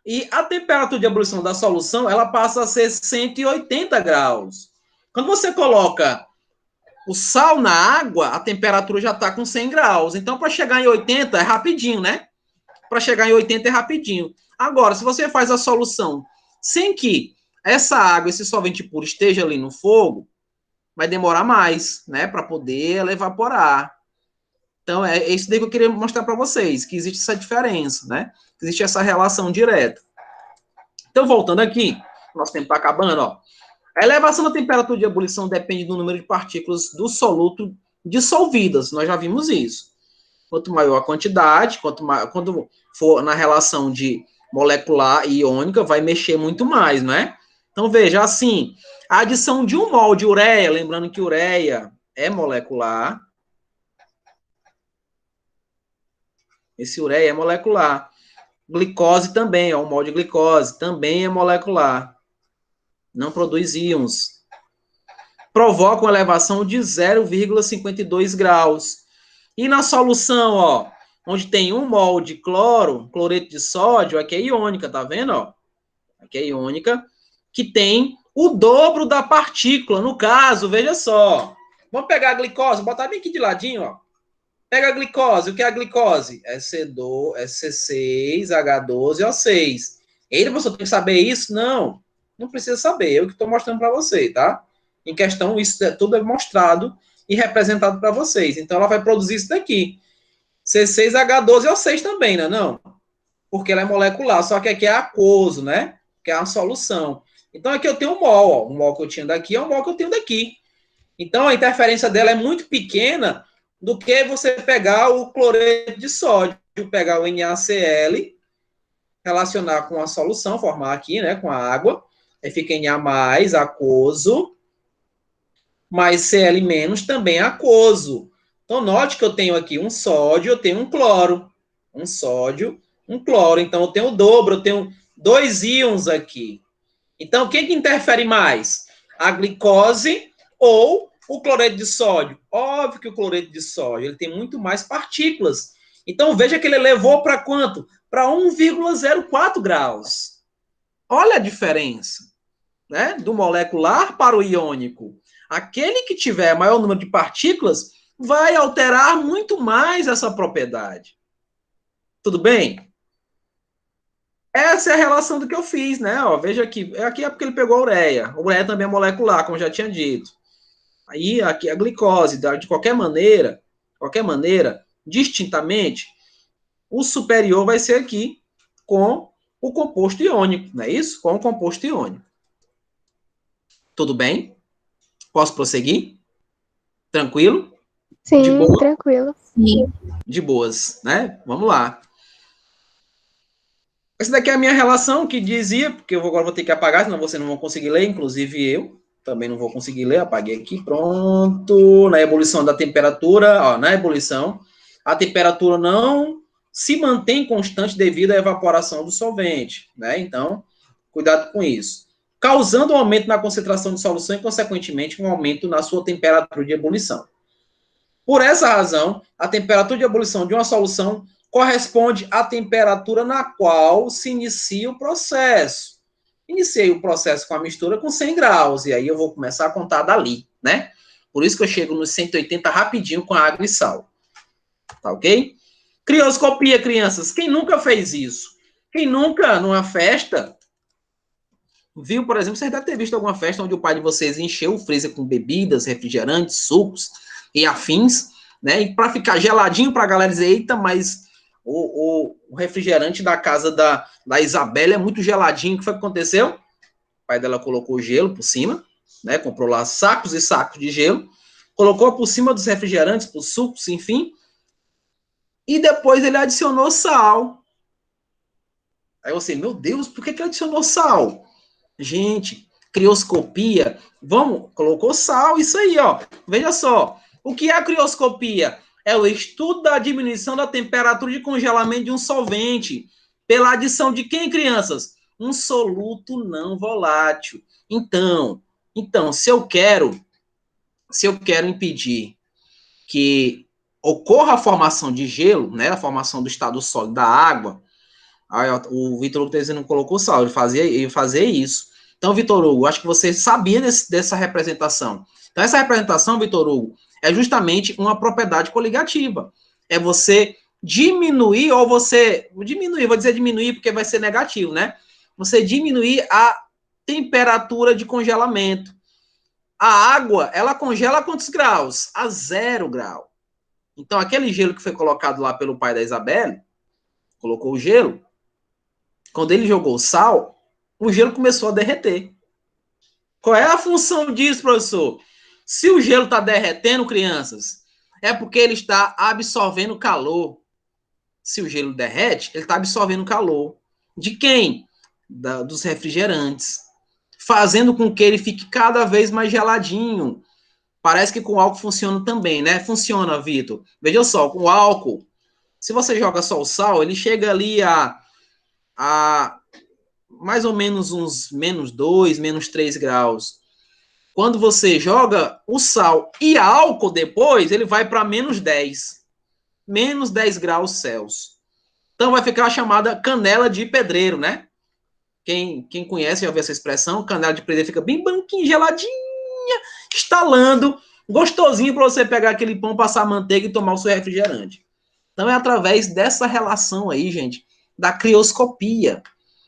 E a temperatura de ebulição da solução, ela passa a ser 180 graus. Quando você coloca o sal na água, a temperatura já está com 100 graus. Então, para chegar em 80 é rapidinho, né? Para chegar em 80 é rapidinho. Agora, se você faz a solução sem que essa água, esse solvente puro esteja ali no fogo, vai demorar mais, né? Para poder ela evaporar. Então, é isso daí que eu queria mostrar para vocês, que existe essa diferença, né? Existe essa relação direta. Então, voltando aqui, nosso tempo está acabando, ó. A elevação da temperatura de ebulição depende do número de partículas do soluto dissolvidas, nós já vimos isso. Quanto maior a quantidade, quando for na relação de molecular e iônica, vai mexer muito mais, não é? Então, veja, assim, a adição de 1 mol de ureia, lembrando que ureia é molecular, esse ureia é molecular. Glicose também, ó, 1 mol de glicose também é molecular. Não produz íons. Provoca uma elevação de 0,52 graus. E na solução, ó, onde tem 1 mol de cloreto de sódio, aqui é iônica, tá vendo, ó? Aqui é iônica, que tem o dobro da partícula. No caso, veja só. Vamos pegar a glicose, botar bem aqui de ladinho, ó. Pega a glicose. O que é a glicose? É C6H12O6. Eita, você tem que saber isso? Não precisa saber. Eu que estou mostrando para você, tá? Em questão, isso tudo é mostrado e representado para vocês. Então, ela vai produzir isso daqui. C6H12O6 também, né? Não? Porque ela é molecular. Só que aqui é aquoso, né? Que é a solução. Então, aqui eu tenho um mol. Ó. O mol que eu tinha daqui é o mol que eu tenho daqui. Então, a interferência dela é muito pequena do que você pegar o cloreto de sódio, pegar o NaCl, relacionar com a solução, formar aqui, né, com a água, aí fica Na+, aquoso, mais Cl- também aquoso. Então, note que eu tenho aqui um sódio, eu tenho um cloro. Um sódio, um cloro. Então, eu tenho o dobro, eu tenho 2 íons aqui. Então, quem que interfere mais? A glicose ou o cloreto de sódio? Óbvio que o cloreto de sódio ele tem muito mais partículas. Então, veja que ele elevou para quanto? Para 1,04 graus. Olha a diferença, né? Do molecular para o iônico. Aquele que tiver maior número de partículas vai alterar muito mais essa propriedade. Tudo bem? Essa é a relação do que eu fiz, né? Ó, veja aqui. Aqui é porque ele pegou a ureia. A ureia também é molecular, como eu já tinha dito. Aí, aqui a glicose, de qualquer maneira, distintamente, o superior vai ser aqui com o composto iônico, não é isso? Com o composto iônico. Tudo bem? Posso prosseguir? Tranquilo? Sim, De boa? tranquilo. Sim. De boas, né? Vamos lá. Essa daqui é a minha relação que dizia, porque eu agora vou ter que apagar, senão vocês não vão conseguir ler, inclusive eu também não vou conseguir ler, apaguei aqui, pronto. Na ebulição da temperatura, ó, na ebulição, a temperatura não se mantém constante devido à evaporação do solvente, né? Então, cuidado com isso. Causando um aumento na concentração de solução e, consequentemente, um aumento na sua temperatura de ebulição. Por essa razão, a temperatura de ebulição de uma solução corresponde à temperatura na qual se inicia o processo. Iniciei o processo com a mistura com 100 graus, e aí eu vou começar a contar dali, né? Por isso que eu chego nos 180 rapidinho com água e sal. Tá ok? Crioscopia, crianças. Quem nunca fez isso? Quem nunca, numa festa, viu, por exemplo, vocês devem ter visto alguma festa onde o pai de vocês encheu o freezer com bebidas, refrigerantes, sucos e afins, né? E para ficar geladinho, para a galera dizer, eita, mas o refrigerante da casa da Isabela é muito geladinho. O que foi que aconteceu? O pai dela colocou gelo por cima, né? Comprou lá sacos e sacos de gelo, colocou por cima dos refrigerantes, por sucos, enfim, e depois ele adicionou sal. Aí você, meu Deus, por que ele adicionou sal? Gente, crioscopia, vamos, colocou sal, isso aí, ó. Veja só, o que é a crioscopia? É o estudo da diminuição da temperatura de congelamento de um solvente pela adição de quem, crianças? Um soluto não volátil. Então, se eu quero impedir que ocorra a formação de gelo, né, a formação do estado sólido da água, aí, ó, o Vitor Hugo não colocou sal, ele fazia isso. Então, Vitor Hugo, acho que você sabia dessa representação. Então, essa representação, Vitor Hugo, é justamente uma propriedade coligativa. É você diminuir, ou você... Diminuir, vou dizer diminuir porque vai ser negativo, né? Você diminuir a temperatura de congelamento. A água, ela congela a quantos graus? A 0 grau. Então, aquele gelo que foi colocado lá pelo pai da Isabelle, colocou o gelo, quando ele jogou sal, o gelo começou a derreter. Qual é a função disso, professor? Se o gelo está derretendo, crianças, é porque ele está absorvendo calor. Se o gelo derrete, ele está absorvendo calor. De quem? Dos refrigerantes. Fazendo com que ele fique cada vez mais geladinho. Parece que com álcool funciona também, né? Funciona, Vitor. Veja só, com álcool, se você joga só o sal, ele chega ali a mais ou menos uns -2, -3 graus. Quando você joga o sal e álcool depois, ele vai para -10. -10 graus Celsius. Então vai ficar a chamada canela de pedreiro, né? Quem conhece já ouviu essa expressão, canela de pedreiro fica bem branquinha, geladinha, estalando, gostosinho para você pegar aquele pão, passar manteiga e tomar o seu refrigerante. Então é através dessa relação aí, gente, da crioscopia.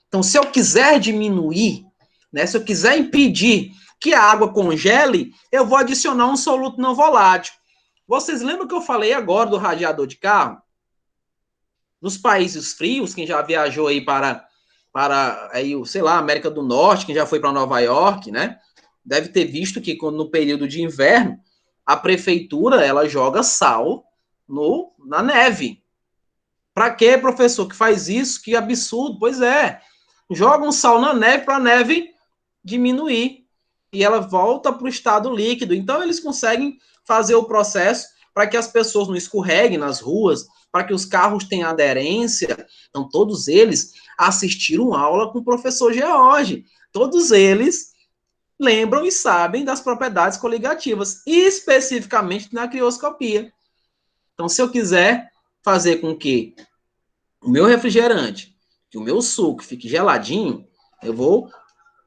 Então, se eu quiser diminuir, né, se eu quiser impedir que a água congele, eu vou adicionar um soluto não volátil. Vocês lembram que eu falei agora do radiador de carro? Nos países frios, quem já viajou aí para aí, sei lá, América do Norte, quem já foi para Nova York, né? Deve ter visto que no período de inverno, a prefeitura, ela joga sal na neve. Para quê, professor, que faz isso? Que absurdo. Pois é. Joga um sal na neve para a neve diminuir. E ela volta para o estado líquido. Então, eles conseguem fazer o processo para que as pessoas não escorreguem nas ruas, para que os carros tenham aderência. Então, todos eles assistiram aula com o professor George. Todos eles lembram e sabem das propriedades coligativas, especificamente na crioscopia. Então, se eu quiser fazer com que o meu refrigerante, que o meu suco fique geladinho, eu vou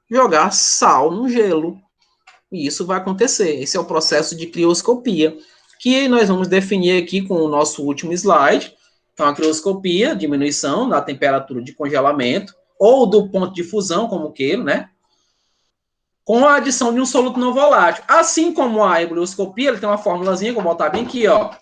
jogar sal no gelo. E isso vai acontecer. Esse é o processo de crioscopia, que nós vamos definir aqui com o nosso último slide. Então, a crioscopia, diminuição da temperatura de congelamento, ou do ponto de fusão, como queira, né? Com a adição de um soluto não volátil. Assim como a ebullioscopia, ele tem uma formulazinha, que eu vou botar bem aqui, ó.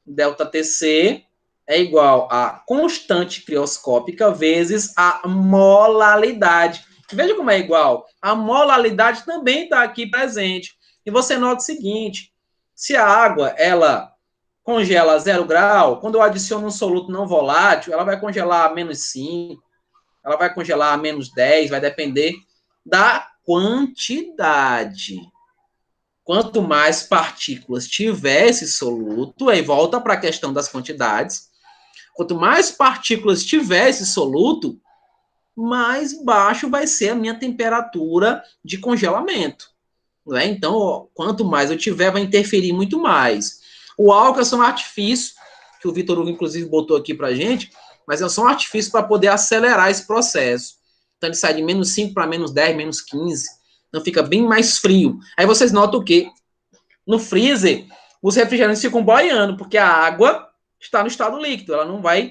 ΔTC é igual a constante crioscópica vezes a molalidade. Veja como é igual. A molalidade também está aqui presente. E você nota o seguinte, se a água, ela congela a 0 grau, quando eu adiciono um soluto não volátil, ela vai congelar a -5, ela vai congelar a -10, vai depender da quantidade. Quanto mais partículas tiver esse soluto, aí volta para a questão das quantidades. Quanto mais partículas tiver esse soluto, mais baixo vai ser a minha temperatura de congelamento. Não é? Então, ó, quanto mais eu tiver, vai interferir muito mais. O álcool é só um artifício, que o Vitor Hugo, inclusive, botou aqui para a gente, mas é só um artifício para poder acelerar esse processo. Então, ele sai de -5 para -10, -15. Então, fica bem mais frio. Aí vocês notam o quê? No freezer, os refrigerantes ficam boiando, porque a água está no estado líquido, ela não vai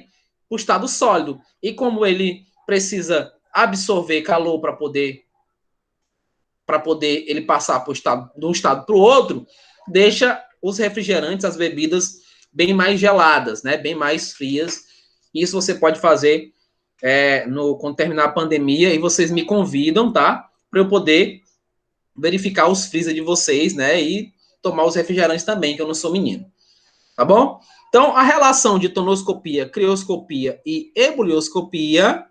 para o estado sólido. E como ele precisa absorver calor para poder ele passar pro estado, de um estado para o outro, deixa os refrigerantes, as bebidas, bem mais geladas, né? Bem mais frias. Isso você pode fazer quando terminar a pandemia, e vocês me convidam, tá? Para eu poder verificar os freezer de vocês, né? E tomar os refrigerantes também, que eu não sou menino. Tá bom? Então, a relação de tonoscopia, crioscopia e ebulioscopia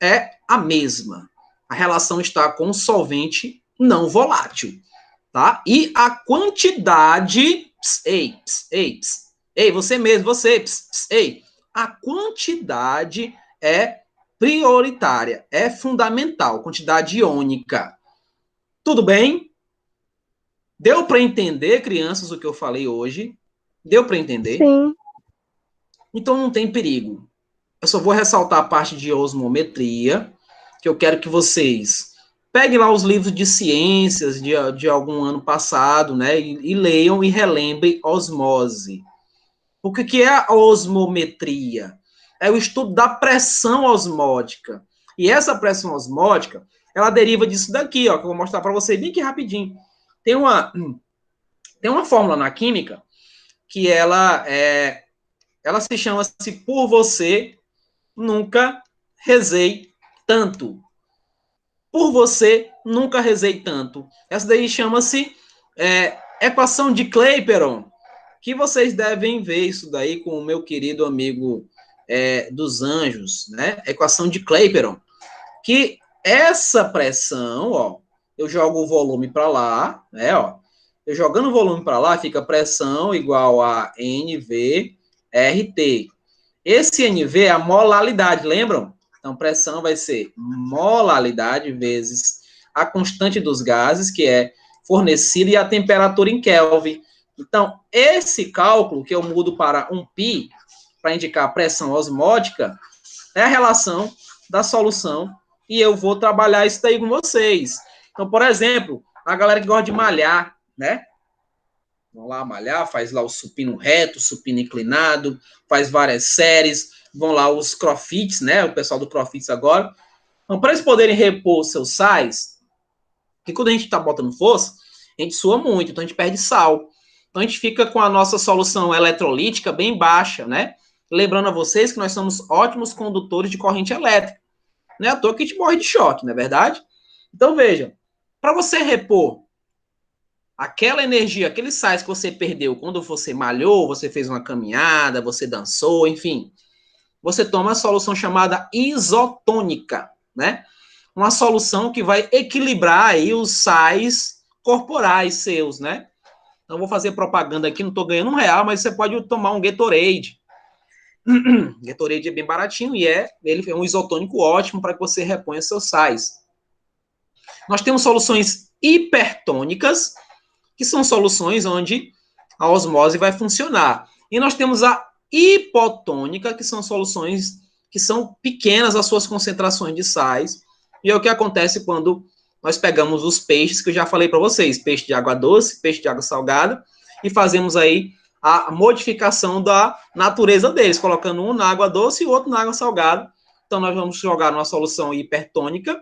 é a mesma. A relação está com solvente não volátil, tá? E a quantidade... Ei, você mesmo, ei. A quantidade é prioritária, é fundamental, quantidade iônica. Tudo bem? Deu para entender, crianças, o que eu falei hoje? Deu para entender? Sim. Então não tem perigo. Eu só vou ressaltar a parte de osmometria, que eu quero que vocês peguem lá os livros de ciências de algum ano passado, né? E leiam e relembrem osmose. O que é a osmometria? É o estudo da pressão osmótica. E essa pressão osmótica, ela deriva disso daqui, ó, que eu vou mostrar para vocês bem aqui rapidinho. Tem uma fórmula na química que ela se chama-se por você nunca rezei tanto. Por você nunca rezei tanto. Essa daí chama-se equação de Clapeyron, que vocês devem ver isso daí com o meu querido amigo dos anjos, né? Equação de Clapeyron. Que essa pressão, ó, eu jogo o volume para lá, né, ó. Eu jogando o volume para lá, fica pressão igual a NV RT. Esse NV é a molalidade, lembram? Então, pressão vai ser molalidade vezes a constante dos gases, que é fornecida, e a temperatura em Kelvin. Então, esse cálculo, que eu mudo para um π, para indicar a pressão osmótica, é a relação da solução, e eu vou trabalhar isso daí com vocês. Então, por exemplo, a galera que gosta de malhar, né? Vão lá malhar, faz lá o supino reto, supino inclinado, faz várias séries, vão lá os crossfits, né? O pessoal do crossfits agora. Então, para eles poderem repor seus sais, que quando a gente está botando força, a gente sua muito, então a gente perde sal. Então a gente fica com a nossa solução eletrolítica bem baixa, né? Lembrando a vocês que nós somos ótimos condutores de corrente elétrica. Não é à toa que a gente morre de choque, não é verdade? Então vejam, para você repor aquela energia, aqueles sais que você perdeu quando você malhou, você fez uma caminhada, você dançou, enfim, você toma a solução chamada isotônica, né? Uma solução que vai equilibrar aí os sais corporais seus, né? Não vou fazer propaganda aqui, não estou ganhando R$1, mas você pode tomar um Gatorade. Gatorade é bem baratinho e ele é um isotônico ótimo para que você reponha seus sais. Nós temos soluções hipertônicas, que são soluções onde a osmose vai funcionar. E nós temos a hipotônica, que são soluções que são pequenas as suas concentrações de sais. E é o que acontece quando nós pegamos os peixes, que eu já falei para vocês, peixe de água doce, peixe de água salgada, e fazemos aí a modificação da natureza deles, colocando um na água doce e o outro na água salgada. Então, nós vamos jogar numa solução hipertônica,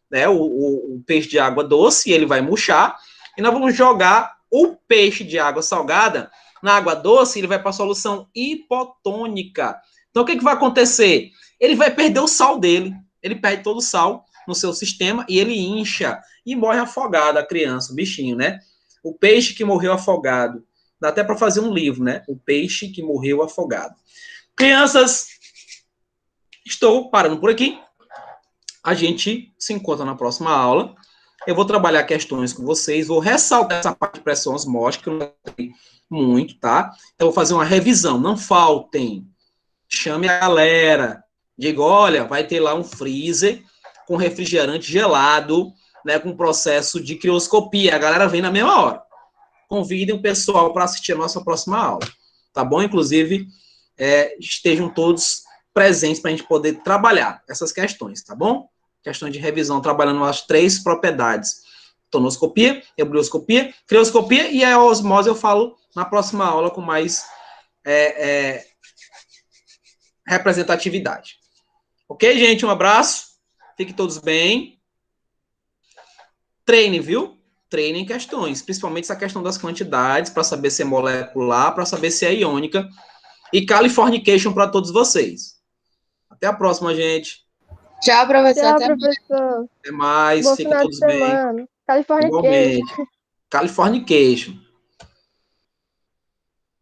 né, o peixe de água doce, e ele vai murchar, e nós vamos jogar o peixe de água salgada na água doce, ele vai para a solução hipotônica. Então, o que vai acontecer? Ele vai perder o sal dele, ele perde todo o sal no seu sistema e ele incha e morre afogado, a criança, o bichinho, né? O peixe que morreu afogado. Dá até para fazer um livro, né? O peixe que morreu afogado. Crianças, estou parando por aqui. A gente se encontra na próxima aula. Eu vou trabalhar questões com vocês, vou ressaltar essa parte de pressão osmótica, que eu não sei muito, tá? Então, vou fazer uma revisão, não faltem. Chame a galera, diga, olha, vai ter lá um freezer com refrigerante gelado, né, com processo de crioscopia. A galera vem na mesma hora. Convidem o pessoal para assistir a nossa próxima aula, tá bom? Inclusive, estejam todos presentes para a gente poder trabalhar essas questões, tá bom? Questões de revisão, trabalhando as 3 propriedades: tonoscopia, ebrioscopia, crioscopia, e a osmose eu falo na próxima aula com mais representatividade. Ok, gente? Um abraço. Fiquem todos bem. Treine, viu? Treinem questões, principalmente essa questão das quantidades, para saber se é molecular, para saber se é iônica. E Californication para todos vocês. Até a próxima, gente. Tchau, professor. Tchau, Até professor. Até mais. Bom Fiquem final de todos bem. semana. Californication. Igualmente. Californication.